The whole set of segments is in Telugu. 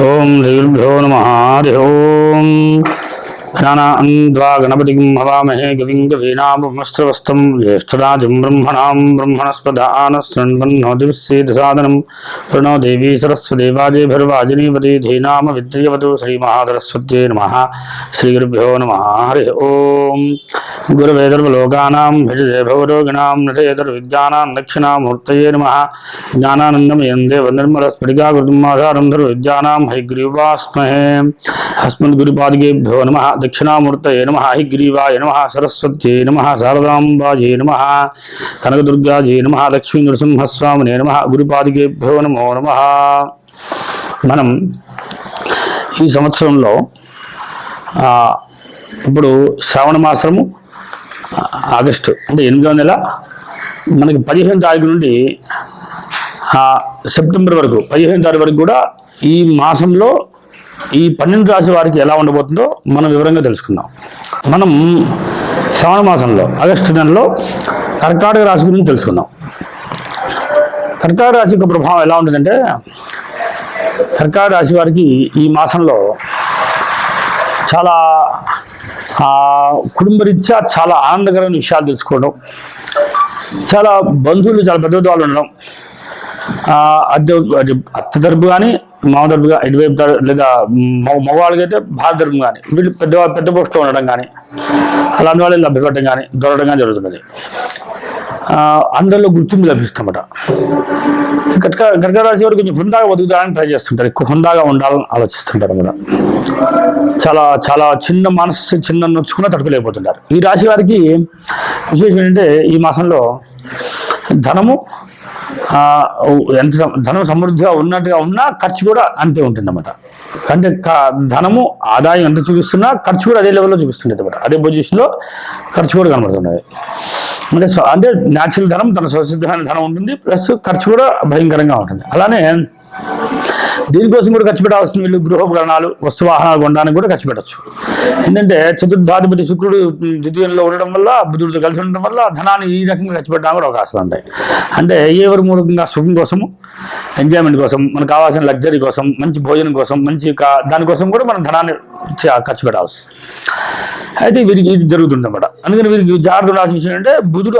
ఓం శ్రీగురుభ్యో నమః. హరి ఓం. జ్ఞానాన్వా గణపతిం హవామహే గవిం కవీనాముపమస్త్రవస్తం జ్యేష్ఠరాజం బ్రహ్మణాం బ్రహ్మణస్పదానస్సృణ్వన్నోతివిశ్చేదసాదనం ప్రణో దేవీ సరస్వదేవాజేభిర్వాజినీవతి ధీనామ విద్యవతు శ్రీమహాసరస్వత్యై నమః. శ్రీగురుభ్యో నమః. హరి ఓం. గురవే సర్వలోకానాం భిషజే భవరోగిణాం నటయేతర్విద్యానాం దక్షిణామూర్తయే నమః. జ్ఞానానందమయం దేవ నిర్మలస్ఫటికాకృతిమాధారం సర్వవిద్యానాం హయగ్రీవాస్మహే. అస్మద్గురుపాదికేభ్యో నమః. దక్షిణామూర్తయే నమః. హయగ్రీవాయ నమః. సరస్వత్యై నమః. శారదాంబాజే నమః. కనకదుర్గాజే నమః. లక్ష్మీ నృసింహస్వామినే నమః. గురుపాదికేభ్యో నమో నమః. మనం ఈ సంవత్సరంలో ఇప్పుడు శ్రావణ మాసము ఆగస్టు అంటే 8వ నెల, మనకి 15వ తారీఖు నుండి సెప్టెంబర్ వరకు 15వ తారీఖు వరకు కూడా ఈ మాసంలో ఈ 12 రాశి వారికి ఎలా ఉండబోతుందో మనం వివరంగా తెలుసుకుందాం. మనం శ్రావణ మాసంలో ఆగస్టు నెలలో కర్కాటక రాశి గురించి తెలుసుకుందాం. కర్కాటక రాశి యొక్క ప్రభావం ఎలా ఉంటుందంటే, కర్కాటక రాశి వారికి ఈ మాసంలో చాలా కుటుంబరీత్యా చాలా ఆనందకరమైన విషయాలు తెలుసుకోవడం, చాలా బంధువులు చాలా పెద్ద వాళ్ళు ఉండడం, అత్త తరపు కానీ మామ తరపు ఇటువైపు లేదా మగవాళ్ళకైతే భారత తరపు కానీ వీళ్ళు పెద్ద పోస్టులో ఉండడం కానీ అలాంటి వాళ్ళు లభ్యపడటం కానీ దొరకడం కానీ జరుగుతున్నది. అందరిలో గుర్తింపు లభిస్తామట. కర్కాటక రాశి వారు కొంచెం హుందాగా బతుకుతారని ట్రై చేస్తుంటారు, ఎక్కువ హుందాగా ఉండాలని ఆలోచిస్తుంటారు అన్నమాట. చాలా చాలా చిన్న మనసు చిన్న నొచ్చుకున్నా తట్టుకోలేకపోతుంటారు. ఈ రాశి వారికి విశేషం ఏంటంటే, ఈ మాసంలో ధనము ధనం సమృద్ధిగా ఉన్నట్టుగా ఉన్నా ఖర్చు కూడా అంతే ఉంటుందన్నమాట. అంటే ధనము ఆదాయం ఎంత చూపిస్తున్నా ఖర్చు కూడా అదే లెవెల్లో చూపిస్తుండేది అన్నమాట. అదే పొజిషన్లో ఖర్చు కూడా కనబడుతున్నది. అంటే న్యాచురల్ ధనం, తన స్వసిద్ధమైన ధనం ఉంటుంది, ప్లస్ ఖర్చు కూడా భయంకరంగా ఉంటుంది. అలానే దీనికోసం కూడా ఖర్చు పెట్టాల్సిన వీళ్ళు గృహోపకరణాలు, వస్తువాహనాలు కొనడానికి కూడా ఖర్చు పెట్టచ్చు. ఏంటంటే చతుర్థాధిపతి శుక్రుడు ద్వితీయంలో ఉండడం వల్ల, బుధుడితో కలిసి ఉండడం వల్ల ధనాన్ని ఈ రకంగా ఖర్చు పెట్టడానికి కూడా అవకాశాలు ఉంటాయి. అంటే ఎవరి మూలంగా సుఖం కోసము, ఎంజాయ్మెంట్ కోసం, మనకు కావాల్సిన లగ్జరీ కోసం, మంచి భోజనం కోసం, మంచి దానికోసం కూడా మనం ధనాన్ని ఖర్చు పెట్టాల్సి అయితే వీరికి ఇది జరుగుతుందన్నమాట. అందుకని వీరికి జాగ్రత్త ఉండాల్సిన విషయం అంటే, బుధుడు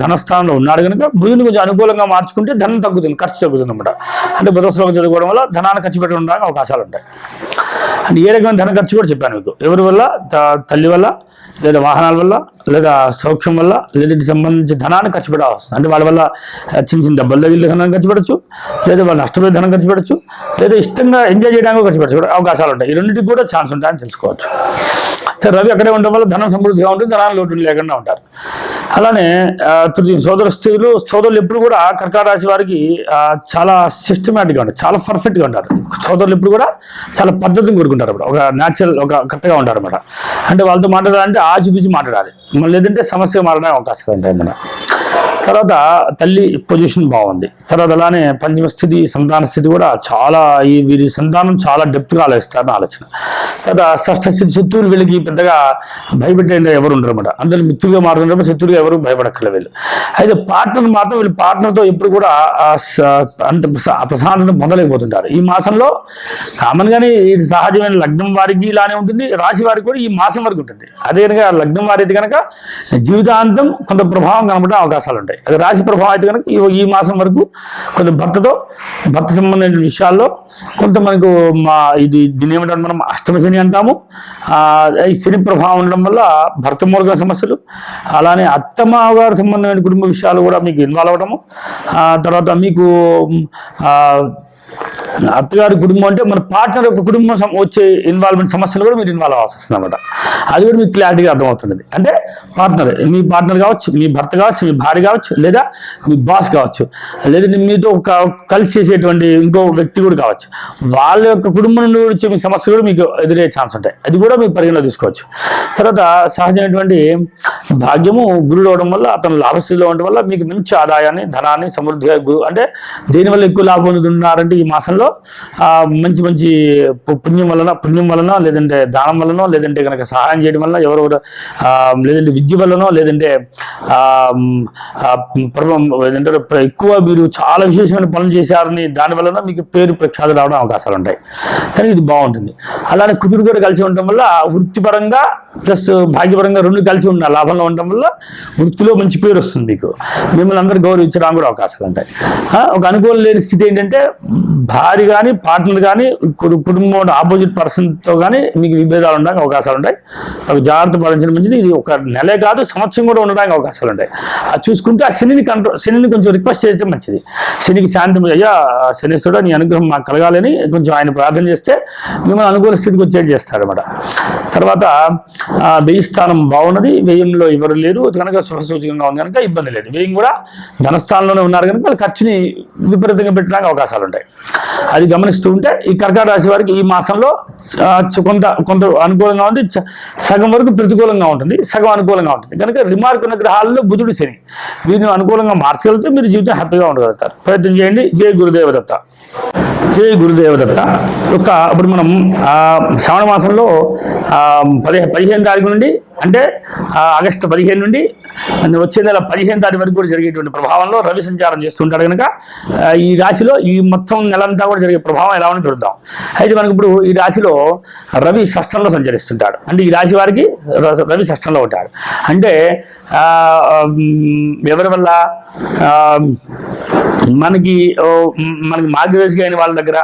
ధనస్థానంలో ఉన్నాడు కనుక బుధుని కొంచెం అనుకూలంగా మార్చుకుంటే ధనం తగ్గుతుంది, ఖర్చు తగ్గుతుంది అన్నమాట. అంటే బుధ శ్లోకం చదువుకోవడం వల్ల ధనాన్ని ఖర్చు పెట్టడానికి అవకాశాలు ఉంటాయి. అంటే ఏ రకమైన ధన ఖర్చు కూడా చెప్పాను మీకు. ఎవరి వల్ల? తల్లి వల్ల, లేదా వాహనాల వల్ల, లేదా సౌఖ్యం వల్ల, లేదా సంబంధించి ధనాన్ని ఖర్చు పెట్టాల్సి వస్తుంది. అంటే వాళ్ళ వల్ల చిన్న చిన్న దెబ్బలు తగిలి ధనం ఖర్చు పెట్టచ్చు, లేదా వాళ్ళు నష్టపోయే ధనం ఖర్చు పెట్టచ్చు, లేదా ఇష్టంగా ఎంజాయ్ చేయడానికి ఖర్చు పెట్టచ్చు, అవకాశాలు ఉంటాయి. ఈ రెండింటికి కూడా ఛాన్స్ ఉంటాయని తెలుసుకోవచ్చు. రవి అక్కడే ఉండడం వల్ల ధనం సమృద్ధిగా ఉంటుంది, ధనాన్ని లోటు లేకుండా ఉంటారు. అలానే సోదరులు ఎప్పుడు కూడా కర్కాటక రాశి వారికి చాలా సిస్టమేటిక్గా ఉంటారు, చాలా పర్ఫెక్ట్గా ఉంటారు. సోదరులు ఎప్పుడు కూడా చాలా పద్ధతిని కోరుకుంటారు అన్నమాట. ఒక న్యాచురల్, ఒక కరెక్ట్గా ఉంటారు అన్నమాట. అంటే వాళ్ళతో మాట్లాడాలంటే ఆచితూచి మాట్లాడాలి, లేదంటే సమస్య మారడానికి అవకాశాలు ఉంటాయి అన్నమాట. తర్వాత తల్లి పొజిషన్ బాగుంది. తర్వాత అలానే పంచమ స్థితి, సంతాన స్థితి కూడా చాలా, వీరి సంతానం చాలా డెప్త్గా ఆలోచిస్తారని ఆలోచన. తర్వాత షష్ఠ స్థితి, శత్రువులు వీళ్ళకి పెద్దగా భయపెట్టే ఎవరు ఉండరు అన్నమాట. అందరూ మిత్రులుగా మారుతుంటారు, శత్రువులుగా ఎవరు భయపడక్కర్లేదు వీళ్ళు. అయితే పార్ట్నర్ మాత్రం వీళ్ళు పార్ట్నర్తో ఎప్పుడు కూడా అంటే ప్రశాంతత పొందలేకపోతుంటారు. ఈ మాసంలో కామన్గానే ఇది సహజమైన లగ్నం వారికి ఇలానే ఉంటుంది, రాశి వారికి కూడా ఈ మాసం వరకు ఉంటుంది. అదే కనుక లగ్నం వారి అయితే కనుక జీవితాంతం కొంత ప్రభావం కనబడే అవకాశాలు ఉంటాయి. అది రాశి ప్రభావం అయితే కనుక ఈ మాసం వరకు కొంత భర్త సంబంధించిన విషయాల్లో కొంత మనకు దీన్ని ఏమంటారు మనం అష్టమ శని అంటాము. ఈ శని ప్రభావం ఉండడం వల్ల భర్త మూలక సమస్యలు, అలానే అత్తమావగారు సంబంధమైన కుటుంబ విషయాలు కూడా మీకు ఇన్వాల్వ్ అవడము. తర్వాత మీకు అత్తగారి కుటుంబం అంటే మన పార్ట్నర్ యొక్క కుటుంబం వచ్చే ఇన్వాల్వ్మెంట్ సమస్యలు కూడా మీరు ఇన్వాల్వ్ అవ్వాల్సి వస్తుంది అన్నమాట. అది కూడా మీకు క్లారిటీగా అర్థమవుతుంది. అంటే మీ పార్ట్నర్ కావచ్చు, మీ భర్త కావచ్చు, మీ భార్య కావచ్చు, లేదా మీ బాస్ కావచ్చు, లేదా మీతో కలిసి చేసేటువంటి ఇంకో వ్యక్తి కూడా కావచ్చు. వాళ్ళ యొక్క కుటుంబం నుండి వచ్చే మీ సమస్యలు కూడా మీకు ఎదురయ్యే ఛాన్స్ ఉంటాయి. అది కూడా మీ పరిగణలో తీసుకోవచ్చు. తర్వాత సహజమైనటువంటి భాగ్యము గురుడు అవడం వల్ల, అతను లాభస్థితిలో ఉండడం వల్ల మీకు మంచి ఆదాయాన్ని, ధనాన్ని సమృద్ధిగా, అంటే దేనివల్ల ఎక్కువ లాభం పొందుతున్నారంటే ఈ మాసంలో మాసంలో మంచి మంచి పుణ్యం వలన లేదంటే దానం వలనో లేదంటే కనుక సహాయం చేయడం వలన ఎవరెవరు లేదంటే విద్య వలనో లేదంటే ఎక్కువ మీరు చాలా విశేషమైన పనులు చేశారని దాని వలన మీకు పేరు ప్రఖ్యాతి రావడం అవకాశాలు ఉంటాయి. కానీ ఇది బాగుంటుంది. అలానే కుజుడు కూడా కలిసి ఉండటం వల్ల వృత్తిపరంగా ప్లస్ భాగ్యపరంగా రెండు కలిసి ఉన్న లాభంలో ఉండటం వల్ల వృత్తిలో మంచి పేరు వస్తుంది. మీకు మిమ్మల్ని అందరూ గౌరవించడానికి కూడా అవకాశాలు ఉంటాయి. ఒక అనుకూలం లేని స్థితి ఏంటంటే భార్య కానీ పార్ట్నర్ కానీ కుటుంబం ఆపోజిట్ పర్సన్తో కానీ మీకు విభేదాలు ఉండడానికి అవకాశాలు ఉంటాయి. ఒక జాగ్రత్త పాటించడం మంచిది. ఇది ఒక నెలే కాదు సంవత్సరం కూడా ఉండడానికి అవకాశాలు ఉంటాయి. అది చూసుకుంటే ఆ శనిని కొంచెం రిక్వెస్ట్ చేయడం మంచిది. శనికి శాంతి, అయ్యా శనీశ్వరుడు నీ అనుగ్రహం మాకు కలగాలని కొంచెం ఆయన ప్రార్థన చేస్తే మిమ్మల్ని అనుకూల స్థితికి వచ్చేది చేస్తారన్నమాట. తర్వాత వ్యయ స్థానం బాగున్నది, వ్యయంలో ఎవరు లేరు కనుక శుభసూచకంగా ఉంది కనుక ఇబ్బంది లేదు. వ్యయం కూడా ధనస్థానంలోనే ఉన్నారు కనుక వాళ్ళు ఖర్చుని విపరీతంగా పెట్టడానికి అవకాశాలు ఉంటాయి. అది గమనిస్తూ ఉంటే ఈ కర్కాటక రాశి వారికి ఈ మాసంలో కొంత అనుకూలంగా ఉంది, సగం వరకు ప్రతికూలంగా ఉంటుంది, సగం అనుకూలంగా ఉంటుంది. కనుక రిమార్క్ ఉన్న గ్రహాల్లో బుధుడు శని వీరిని అనుకూలంగా మార్చగలిగితే మీరు జీవితం హ్యాపీగా ఉండగలుగుతారు. ప్రయత్నం చేయండి. జై గురుదేవదత్త. జై గురుదేవదత్త. ఇప్పుడు మనం శ్రావణ మాసంలో 15 తారీఖు నుండి అంటే ఆగస్టు 15 నుండి వచ్చే నెల 15 తారీఖు వరకు కూడా జరిగేటువంటి ప్రభావంలో రవి సంచారం చేస్తుంటాడు కనుక ఈ రాశిలో ఈ మొత్తం నెలంతా కూడా జరిగే ప్రభావం ఎలా ఉందో చూద్దాం. అయితే మనకి ఇప్పుడు ఈ రాశిలో రవి షష్టంలో సంచరిస్తుంటాడు. అంటే ఈ రాశి వారికి రవి షష్టంలో ఉంటాడు. అంటే ఎవరి వల్ల మనకి మార్గదర్శి అయిన వాళ్ళ దగ్గర,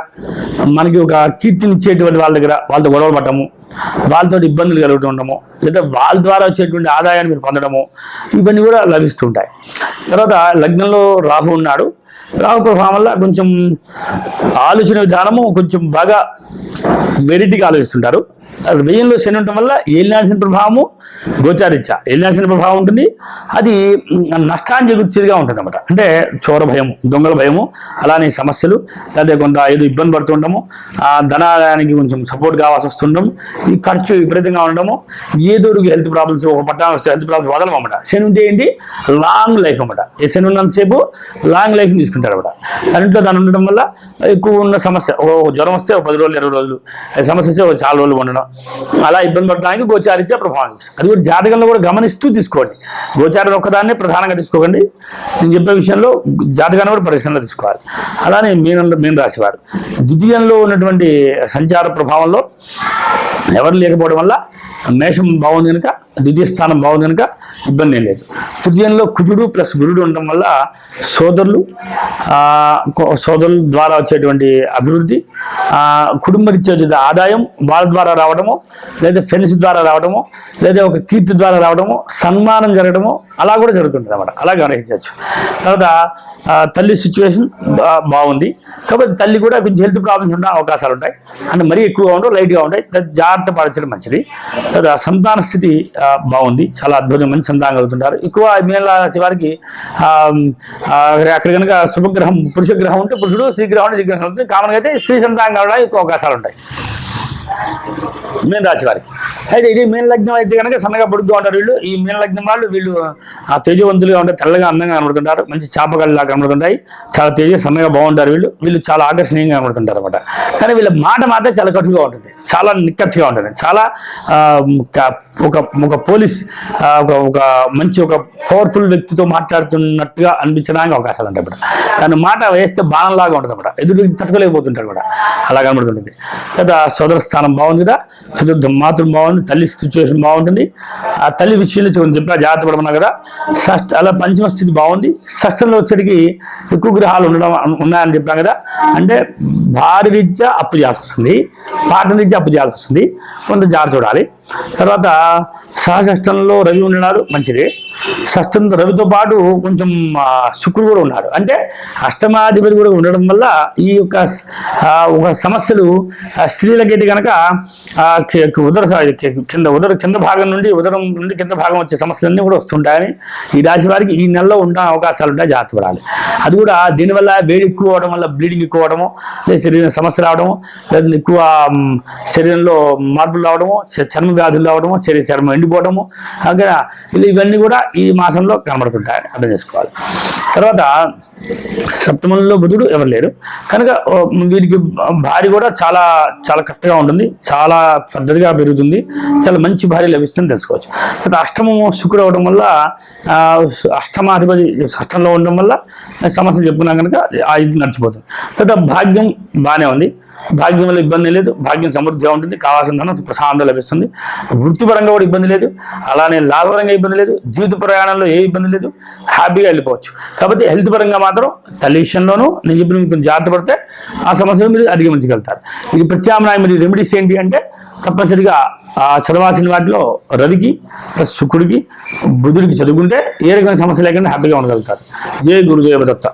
మనకి ఒక కీర్తినిచ్చేటువంటి వాళ్ళ దగ్గర వాళ్ళతో గొడవలు పట్టము, వాళ్ళతో ఇబ్బందులు కలుగుతుండము, లేదా వాళ్ళ ద్వారా వచ్చేటువంటి ఆదాయాన్ని మీరు పొందడము, ఇవన్నీ కూడా లభిస్తుంటాయి. తర్వాత లగ్నంలో రాహు ఉన్నాడు. రాహు ప్రభావం వల్ల కొంచెం ఆలోచన విధానము కొంచెం బాగా వెరైటీగా ఆలోచిస్తుంటారు. వ్యయంలో శని ఉండటం వల్ల ఏలినాల్సిన ప్రభావము గోచారిత్య ఏలినాల్సిన ప్రభావం ఉంటుంది. అది నష్టాన్ని చేకూర్చేదిగా ఉంటుంది అన్నమాట. అంటే చోర భయము, దొంగల భయము, అలానే సమస్యలు, లేదా కొంత ఏదో ఇబ్బంది పడుతుండము, ధనాదాయానికి కొంచెం సపోర్ట్ కావాల్సి వస్తుండము, ఈ ఖర్చు విపరీతంగా ఉండడము, ఏదో హెల్త్ ప్రాబ్లమ్స్, ఒక పట్టణం వస్తే హెల్త్ ప్రాబ్లమ్స్ వదలం అన్నమాట. శని ఉంటే ఏంటి లాంగ్ లైఫ్ అన్నమాట. ఈ శని ఉన్నంతసేపు లాంగ్ లైఫ్ని తీసుకుంటారు అన్నమాట. దాంట్లో దాని ఉండడం వల్ల ఎక్కువ ఉన్న సమస్య, జ్వరం వస్తే 10 రోజులు 20 రోజులు, సమస్య వస్తే చాలా రోజులు ఉండడం, అలా ఇబ్బంది పడడానికి గోచారిత్య ప్రభావం. అది కూడా జాతకంలో కూడా గమనిస్తూ తీసుకోండి. గోచారం ఒక్కదాన్నే ప్రధానంగా తీసుకోకండి. నేను చెప్పే విషయంలో జాతకాన్ని కూడా పరిశ్రమలో తీసుకోవాలి. అలానే మీన రాశి వారు ద్వితీయంలో ఉన్నటువంటి సంచార ప్రభావంలో ఎవరు లేకపోవడం వల్ల మేషం బాగుంది కనుక, ద్వితీయ స్థానం బాగుంది కనుక ఇబ్బంది ఏం లేదు. తృతీయంలో కుజుడు ప్లస్ గురుడు ఉండడం వల్ల సోదరుల ద్వారా వచ్చేటువంటి అభివృద్ధి, కుటుంబరీత్యా ఆదాయం వాళ్ళ ద్వారా రావడము, లేదా ఫ్రెండ్స్ ద్వారా రావడము, లేదా ఒక కీర్తి ద్వారా రావడము, సన్మానం జరగడము, అలా కూడా జరుగుతుంటుంది అన్నమాట. అలా గమనించవచ్చు. తర్వాత తల్లి సిచ్యువేషన్ బాగుంది కాబట్టి తల్లి కూడా కొంచెం హెల్త్ ప్రాబ్లమ్స్ ఉండే అవకాశాలు ఉంటాయి. అంటే మరీ ఎక్కువగా ఉండవు, లైట్గా ఉంటాయి. జాగ్రత్త పరచడం మంచిది. తర్వాత సంతాన స్థితి బాగుంది, చాలా అద్భుతమైన సంతానం కలుగుతుంటారు. ఎక్కువ మీన రాశి వారికి అక్కడ కనుక శుభగ్రహం పురుష గ్రహం ఉంటే పురుషుడు, స్త్రీ గ్రహం ఉంటే స్త్రీ గ్రహం ఉంటుంది. కామన్గా అయితే స్త్రీ సంతానం కావడానికి ఎక్కువ అవకాశాలు ఉంటాయి మీన రాశి వారికి. అయితే ఇది మీన లగ్నం అయితే కనుక సన్నగా పొడుగ్గా ఉంటారు వీళ్ళు. ఈ మీన లగ్నం వాళ్ళు వీళ్ళు తేజవంతులుగా ఉంటారు, తెల్లగా అందంగా కనబడుతుంటారు, మంచి చాపగల్లా కనబడుతుంటాయి, చాలా సన్నగా బాగుంటారు వీళ్ళు చాలా ఆకర్షణీయంగా కనబడుతుంటారు అనమాట. కానీ వీళ్ళ మాట మాత్రం చాలా కటుగా ఉంటుంది, చాలా నిక్కచ్చిగా ఉంటుంది, చాలా ఒక పోలీస్ ఒక మంచి ఒక పవర్ఫుల్ వ్యక్తితో మాట్లాడుతున్నట్టుగా అనిపించడానికి అవకాశాలు ఉంటాయి అన్నమాట. దాని మాట వేస్తే బాణంలాగా ఉంటుంది అన్నమాట, ఎదురు తట్టుకోలేకపోతుంటారు కూడా, అలా కనబడుతుంటుంది. కదా సోదర స్థానం బాగుంది కదా, చతుర్థ మాతృం బాగుంది, తల్లి సిచ్యువేషన్ బాగుంటుంది. ఆ తల్లి విషయంలో చెప్పినా జాగ్రత్త పడమన్నా కదా. అలా పంచమ స్థితి బాగుంది. షష్టంలో వచ్చేటికి ఎక్కువ గ్రహాలు ఉన్నాయని చెప్పాం కదా. అంటే భార్య రీత్యా అప్పు చేయాల్సి వస్తుంది, పార్ట్నర్ రీత్యా అప్పు చేయాల్సి వస్తుంది, కొంత జాగ్రత్త చూడాలి. తర్వాత సహషష్టంలో రవి ఉన్నాడు, మంచిది. షష్టంతో రవితో పాటు కొంచెం శుక్రుడు కూడా ఉన్నాడు. అంటే అష్టమాధిపతి కూడా ఉండడం వల్ల ఈ యొక్క సమస్యలు స్త్రీలకైతే కనుక కింద భాగం నుండి ఉదరం నుండి కింద భాగం వచ్చే సమస్యలన్నీ కూడా వస్తుంటాయని ఈ రాశి వారికి ఈ నెలలో ఉండే అవకాశాలు ఉంటాయి, జాగ్రత్త పడాలి. అది కూడా దీనివల్ల వేడి ఎక్కువ అవడం వల్ల బ్లీడింగ్ ఎక్కువ అవడము, లేదా శరీరం సమస్య రావడము, లేదా ఎక్కువ శరీరంలో మార్పులు రావడము, చర్మ వ్యాధులు రావడము, చర్మం ఎండిపోవడము, ఇవన్నీ కూడా ఈ మాసంలో కనబడుతుంటాయని అర్థం చేసుకోవాలి. తర్వాత సప్తమంలో బుధుడు ఎవరు లేరు కనుక వీరికి భార్య కూడా చాలా చాలా కరెక్ట్గా ఉంటుంది, చాలా పద్ధతిగా పెరుగుతుంది, చాలా మంచి భార్య లభిస్తుందని తెలుసుకోవచ్చు. తర్వాత అష్టమము శుక్రుడు అవడం వల్ల అష్టమాధిపతి అష్టంలో ఉండడం వల్ల సమస్యలు చెప్పుకున్నాం కనుక ఇది నడిచిపోతుంది. తర్వాత భాగ్యం బాగానే ఉంది, భాగ్యం వల్ల ఇబ్బంది లేదు, భాగ్యం సమృద్ధిగా ఉంటుంది, కావాల్సిన ధనం ప్రశాంతంగా లభిస్తుంది, వృత్తిపరంగా కూడా ఇబ్బంది లేదు, అలానే లాభపరంగా ఇబ్బంది లేదు, జీవిత ప్రయాణంలో ఏ ఇబ్బంది లేదు, హ్యాపీగా వెళ్ళిపోవచ్చు. కాబట్టి హెల్త్ పరంగా మాత్రం తల్లి విషయంలోనూ నేను చెప్పిన మీకు జాగ్రత్త పడితే ఆ సమస్యలు మీరు అధిగమించగలుగుతారు. ఇది ప్రత్యామ్నాయం మరియు రెమెడీస్ ఏంటి అంటే తప్పనిసరిగా ఆ చదవాల్సిన వాటిలో రవికి ప్లస్ శుక్రుడికి బుధుడికి చదువుకుంటే ఏ రకమైన సమస్య లేకుండా హ్యాపీగా ఉండగలుగుతారు. జై గురుదేవ దత్త.